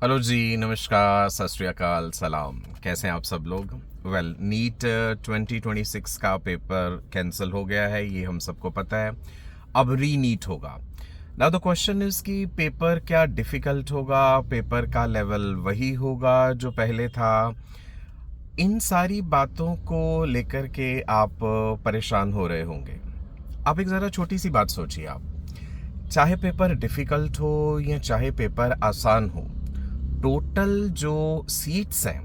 Hello जी, नमस्कार, सत श्री अकाल, सलाम। कैसे हैं आप सब लोग? नीट 2026 का पेपर कैंसिल हो गया है, ये हम सबको पता है। अब री नीट होगा। नाउ द क्वेश्चन इज कि पेपर क्या डिफिकल्ट होगा, पेपर का लेवल वही होगा जो पहले था? इन सारी बातों को लेकर के आप परेशान हो रहे होंगे। आप एक ज़रा छोटी सी बात सोचिए। आप चाहे पेपर डिफिकल्ट हो या चाहे पेपर आसान हो, टोटल जो सीट्स हैं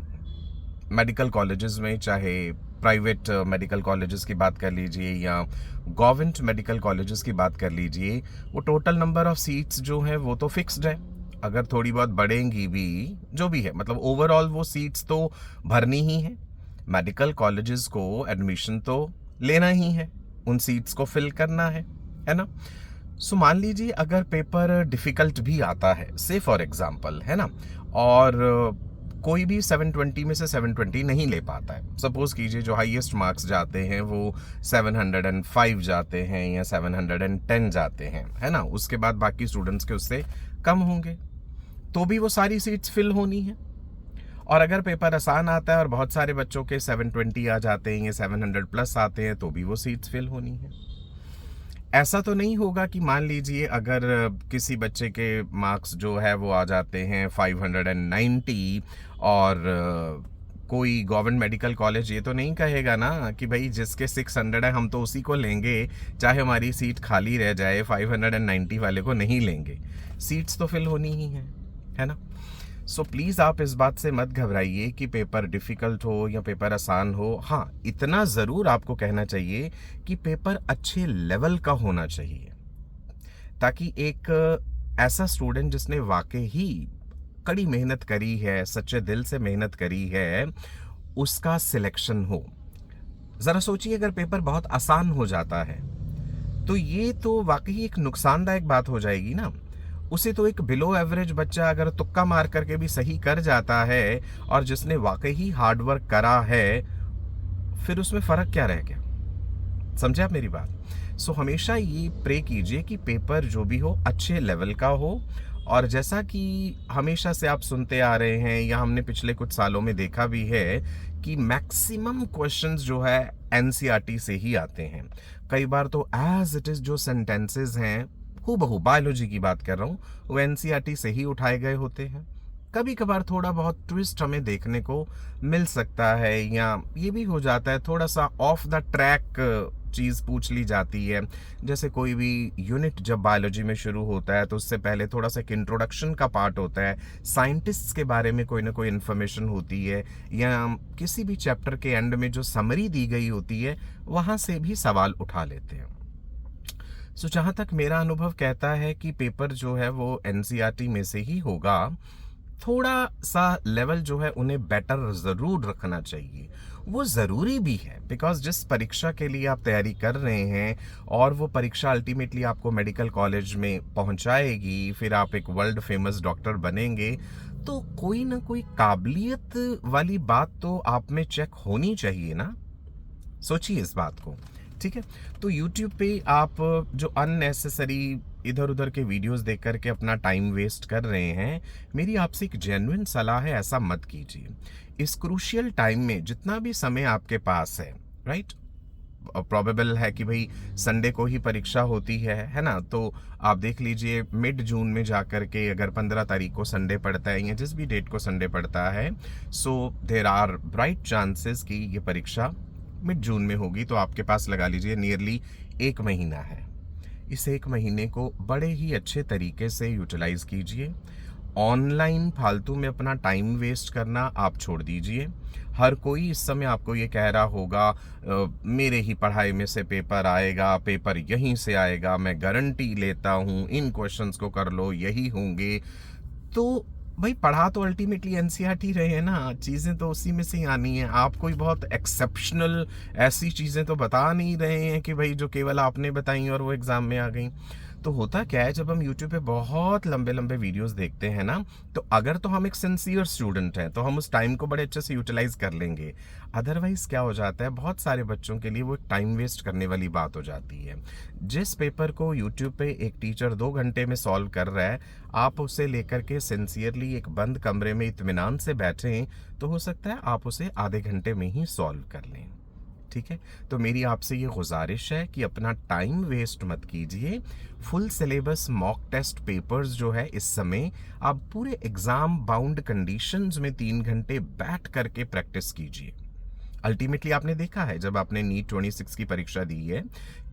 मेडिकल कॉलेजेस में, चाहे प्राइवेट मेडिकल कॉलेजेस की बात कर लीजिए या गवर्नमेंट मेडिकल कॉलेजेस की बात कर लीजिए, वो टोटल नंबर ऑफ सीट्स जो है वो तो फिक्स्ड है। अगर थोड़ी बहुत बढ़ेंगी भी, जो भी है, मतलब ओवरऑल वो सीट्स तो भरनी ही है। मेडिकल कॉलेजेस को एडमिशन तो लेना ही है, उन सीट्स को फिल करना है ना? सो मान लीजिए अगर पेपर डिफिकल्ट भी आता है, से फॉर एग्जांपल, है ना, और कोई भी 720 में से 720 नहीं ले पाता है। सपोज कीजिए जो हाईएस्ट मार्क्स जाते हैं वो 705 जाते हैं या 710 जाते हैं, है ना, उसके बाद बाकी स्टूडेंट्स के उससे कम होंगे, तो भी वो सारी सीट्स फिल होनी है। और अगर पेपर आसान आता है और बहुत सारे बच्चों के 720 आ जाते हैं या 700 प्लस आते हैं, तो भी वो सीट्स फिल होनी है। ऐसा तो नहीं होगा कि मान लीजिए अगर किसी बच्चे के मार्क्स जो है वो आ जाते हैं 590 और कोई गवर्नमेंट मेडिकल कॉलेज ये तो नहीं कहेगा ना कि भाई जिसके 600 है हम तो उसी को लेंगे, चाहे हमारी सीट खाली रह जाए, 590 वाले को नहीं लेंगे। सीट्स तो फिल होनी ही है ना? सो प्लीज़ आप इस बात से मत घबराइए कि पेपर डिफ़िकल्ट हो या पेपर आसान हो। हाँ, इतना ज़रूर आपको कहना चाहिए कि पेपर अच्छे लेवल का होना चाहिए, ताकि एक ऐसा स्टूडेंट जिसने वाकई ही कड़ी मेहनत करी है, सच्चे दिल से मेहनत करी है, उसका सिलेक्शन हो। ज़रा सोचिए अगर पेपर बहुत आसान हो जाता है तो ये तो वाकई एक नुकसानदायक बात हो जाएगी ना। उसे तो एक बिलो एवरेज बच्चा अगर तुक्का मार करके भी सही कर जाता है, और जिसने वाकई ही हार्ड वर्क करा है, फिर उसमें फ़र्क क्या रह गया? समझे आप मेरी बात? सो हमेशा ये प्रे कीजिए कि पेपर जो भी हो अच्छे लेवल का हो। और जैसा कि हमेशा से आप सुनते आ रहे हैं या हमने पिछले कुछ सालों में देखा भी है कि मैक्सिमम क्वेश्चंस जो है एनसीईआरटी से ही आते हैं। कई बार तो एज इट इज जो सेंटेंसेस हैं, हूबहू बायोलॉजी की बात कर रहा हूँ, वो एनसीईआरटी से ही उठाए गए होते हैं। कभी कभार थोड़ा बहुत ट्विस्ट हमें देखने को मिल सकता है, या ये भी हो जाता है थोड़ा सा ऑफ द ट्रैक चीज़ पूछ ली जाती है। जैसे कोई भी यूनिट जब बायोलॉजी में शुरू होता है तो उससे पहले थोड़ा सा एक इंट्रोडक्शन का पार्ट होता है, साइंटिस्ट्स के बारे में कोई ना कोई इन्फॉर्मेशन होती है, या किसी भी चैप्टर के एंड में जो समरी दी गई होती है वहाँ से भी सवाल उठा लेते हैं। सो जहाँ तक मेरा अनुभव कहता है कि पेपर जो है वो एनसीईआरटी में से ही होगा, थोड़ा सा लेवल जो है उन्हें बेटर ज़रूर रखना चाहिए। वो ज़रूरी भी है, बिकॉज जिस परीक्षा के लिए आप तैयारी कर रहे हैं और वो परीक्षा अल्टीमेटली आपको मेडिकल कॉलेज में पहुंचाएगी, फिर आप एक वर्ल्ड फेमस डॉक्टर बनेंगे, तो कोई ना कोई काबिलियत वाली बात तो आप में चेक होनी चाहिए ना। सोचिए इस बात को। ठीक है, तो YouTube पे आप जो अननेसेसरी इधर उधर के वीडियोस देख करके अपना टाइम वेस्ट कर रहे हैं, मेरी आपसे एक जेन्युइन सलाह है, ऐसा मत कीजिए। इस क्रूशियल टाइम में जितना भी समय आपके पास है, राइट, प्रोबेबल है कि भाई संडे को ही परीक्षा होती है ना, तो आप देख लीजिए मिड जून में जा कर के अगर 15 तारीख को संडे पड़ता है या जिस भी डेट को संडे पड़ता है, सो देर आर ब्राइट चांसेस कि ये परीक्षा मिड जून में होगी। तो आपके पास लगा लीजिए नियरली 1 महीना है। इस 1 महीने को बड़े ही अच्छे तरीके से यूटिलाइज कीजिए। ऑनलाइन फालतू में अपना टाइम वेस्ट करना आप छोड़ दीजिए। हर कोई इस समय आपको ये कह रहा होगा मेरे ही पढ़ाई में से पेपर आएगा, पेपर यहीं से आएगा, मैं गारंटी लेता हूँ, इन क्वेश्चंस को कर लो, यही होंगे। तो भाई पढ़ा तो अल्टीमेटली एनसीईआरटी रहे हैं ना, चीज़ें तो उसी में से ही आनी है। आप कोई बहुत एक्सेप्शनल ऐसी चीज़ें तो बता नहीं रहे हैं कि भाई जो केवल आपने बताई और वो एग्ज़ाम में आ गई। तो होता क्या है, जब हम यूट्यूब पे बहुत लंबे लंबे वीडियोस देखते हैं ना, तो अगर तो हम एक सिंसियर स्टूडेंट हैं तो हम उस टाइम को बड़े अच्छे से यूटिलाइज कर लेंगे। अदरवाइज क्या हो जाता है, बहुत सारे बच्चों के लिए वो टाइम वेस्ट करने वाली बात हो जाती है। जिस पेपर को यूट्यूब पे एक टीचर 2 घंटे में सॉल्व कर रहा है, आप उसे लेकर के सिंसियरली एक बंद कमरे में इत्मीनान से बैठें, तो हो सकता है आप उसे आधे घंटे में ही सॉल्व कर लें। ठीक है, तो मेरी आपसे ये गुजारिश है कि अपना टाइम वेस्ट मत कीजिए। Full syllabus mock test papers जो है, इस समय आप पूरे एग्जाम बाउंड कंडीशंस में 3 घंटे बैठ करके प्रैक्टिस कीजिए। अल्टीमेटली आपने देखा है, जब आपने नीट 26 की परीक्षा दी है,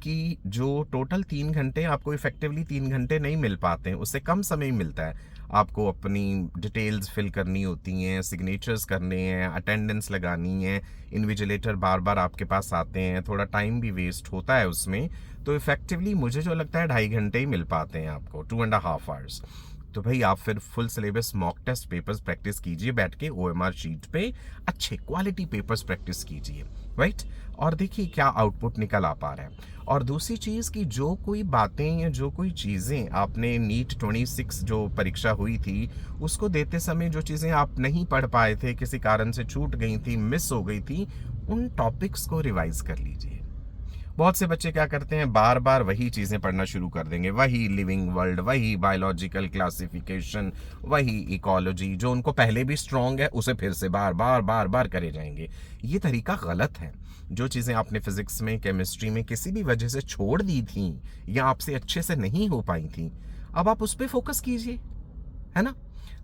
कि जो टोटल 3 घंटे आपको इफेक्टिवली 3 घंटे नहीं मिल पाते हैं, उससे कम समय मिलता है। आपको अपनी डिटेल्स फिल करनी होती हैं, सिग्नेचर्स करने हैं, अटेंडेंस लगानी है, इन्विजिलेटर बार बार आपके पास आते हैं, थोड़ा टाइम भी वेस्ट होता है उसमें। तो इफेक्टिवली मुझे जो लगता है 2.5 घंटे ही मिल पाते हैं आपको, 2.5 आवर्स। तो भाई आप फिर full syllabus mock test papers practice कीजिए बैठ के OMR शीट पे, अच्छे क्वालिटी पेपर्स प्रैक्टिस कीजिए, राइट। और देखिए क्या आउटपुट निकल आ पा रहा है। और दूसरी चीज़ कि जो कोई बातें या जो कोई चीज़ें आपने नीट 26 जो परीक्षा हुई थी, उसको देते समय जो चीज़ें आप नहीं पढ़ पाए थे, किसी कारण से छूट गई थी, मिस हो गई थी, उन टॉपिक्स को रिवाइज कर लीजिए। बहुत से बच्चे क्या करते हैं, बार बार वही चीज़ें पढ़ना शुरू कर देंगे, वही लिविंग वर्ल्ड, वही बायोलॉजिकल क्लासिफिकेशन, वही इकोलॉजी, जो उनको पहले भी स्ट्रॉन्ग है उसे फिर से बार बार बार बार करे जाएंगे। ये तरीका गलत है। जो चीज़ें आपने फिजिक्स में, केमिस्ट्री में किसी भी वजह से छोड़ दी थी या आपसे अच्छे से नहीं हो पाई थी, अब आप उस पर फोकस कीजिए, है ना।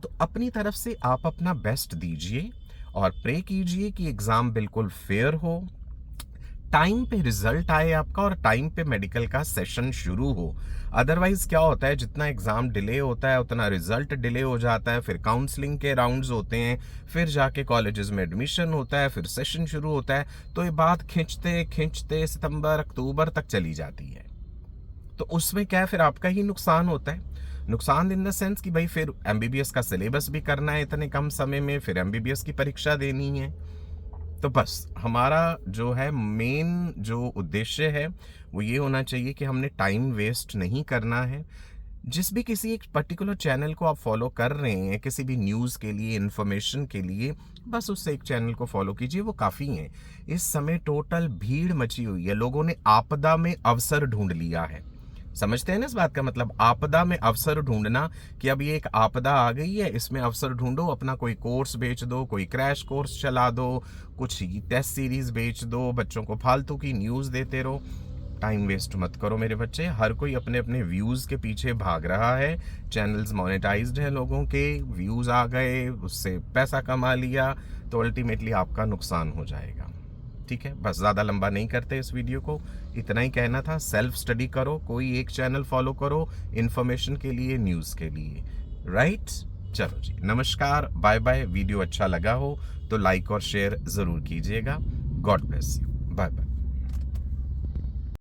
तो अपनी तरफ से आप अपना बेस्ट दीजिए और प्रे कीजिए कि एग्ज़ाम बिल्कुल फेयर हो, टाइम पे रिजल्ट आए आपका और टाइम पे मेडिकल का सेशन शुरू हो। अदरवाइज क्या होता है, जितना एग्जाम डिले होता है उतना रिजल्ट डिले हो जाता है, फिर काउंसलिंग के राउंड्स होते हैं, फिर जाके कॉलेजेस में एडमिशन होता है, फिर सेशन शुरू होता है, तो ये बात खींचते खींचते सितंबर अक्टूबर तक चली जाती है। तो उसमें क्या है, फिर आपका ही नुकसान होता है। नुकसान इन द सेंस कि भाई फिर MBBS का सिलेबस भी करना है इतने कम समय में, फिर MBBS की परीक्षा देनी है। तो बस हमारा जो है मेन जो उद्देश्य है वो ये होना चाहिए कि हमने टाइम वेस्ट नहीं करना है। जिस भी किसी एक पर्टिकुलर चैनल को आप फॉलो कर रहे हैं किसी भी न्यूज़ के लिए, इन्फॉर्मेशन के लिए, बस उससे एक चैनल को फॉलो कीजिए, वो काफ़ी है। इस समय टोटल भीड़ मची हुई है, लोगों ने आपदा में अवसर ढूंढ लिया है। समझते हैं ना इस बात का मतलब, आपदा में अवसर ढूंढना, कि अब ये एक आपदा आ गई है, इसमें अवसर ढूंढो, अपना कोई कोर्स बेच दो, कोई क्रैश कोर्स चला दो, कुछ टेस्ट सीरीज बेच दो, बच्चों को फालतू की न्यूज़ देते रहो। टाइम वेस्ट मत करो मेरे बच्चे। हर कोई अपने अपने व्यूज़ के पीछे भाग रहा है, चैनल्स मोनेटाइज्ड हैं, लोगों के व्यूज़ आ गए, उससे पैसा कमा लिया, तो अल्टीमेटली आपका नुकसान हो जाएगा। ठीक है, बस ज़्यादा लंबा नहीं करते इस वीडियो को, इतना ही कहना था। सेल्फ स्टडी करो, कोई एक चैनल फॉलो करो इन्फॉर्मेशन के लिए, न्यूज़ के लिए, राइट। चलो जी, नमस्कार, बाय बाय। वीडियो अच्छा लगा हो तो लाइक और शेयर ज़रूर कीजिएगा। God bless you, bye bye.